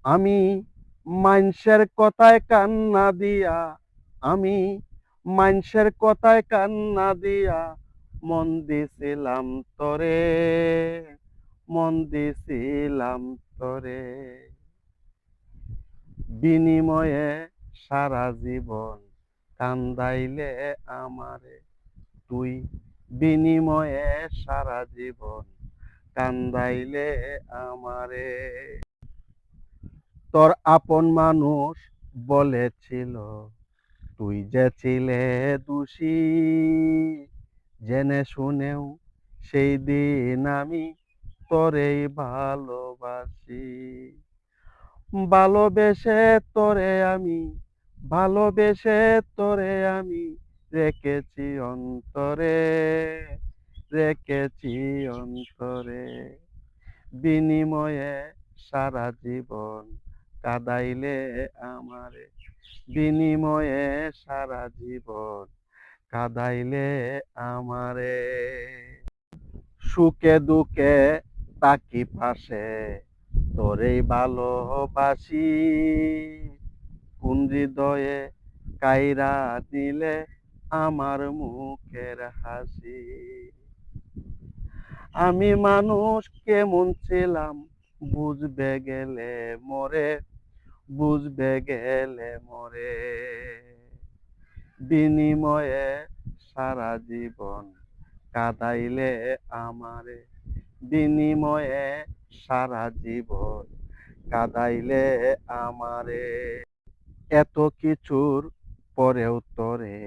আমি মাইনষের কথায় কান্না দিয়া, আমি মাইনষের কথায় কান্না দিয়া মন দিছিলাম তরে, মন দিছিলাম তরে। বিনিময়ে সারা জীবন কান্দাইলে আমারে তুই, বিনিময়ে সারা জীবন কান্দাইলে আমারে। তোর আপন মানুষ বলেছিল তুই যে ছিলে দোষী, জেনে শুনেও সেই দিন আমি তোরেই ভালোবাসি। ভালোবেসে তোরে আমি, ভালোবেসে তোরে আমি রেখেছি অন্তরে, রেখেছি অন্তরে। বিনিময়ে সারা জীবন কাঁদাইলে আমারে, বিনিময়ে সারা জীবন কাঁদাইলে আমারে। সুখে দুঃখে তাকি পাশে তোরেই ভালোবাসি, কোন হৃদয়ে কাইরা দিলে আমার মুখের হাসি। আমি মানুষ কেমন ছিলাম বুঝবে গেলে মোরে, বুঝবে গেলে মোরে। বিনিময়ে সারা জীবন কাঁদাইলে আমারে, বিনিময়ে সারা জীবন কাঁদাইলে আমারে। এত কিছুর পরেও তোরে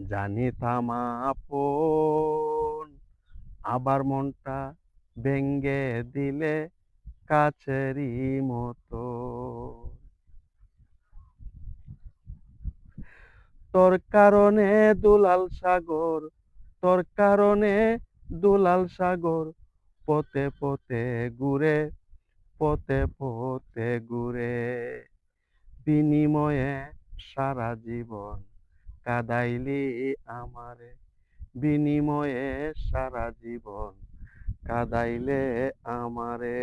জানিতাম আপন, আবার মনটা ভেঙ্গে দিলে কাছেরই মতো। তোর কারণে দুলাল সাগর, তোর কারণে দুলাল সাগর পথে পথে ঘুরে, পথে পথে ঘুরে। বিনিময়ে সারা জীবন কাঁদাইলি আমারে, বিনিময়ে সারা জীবন কাঁদাইলে আমারে।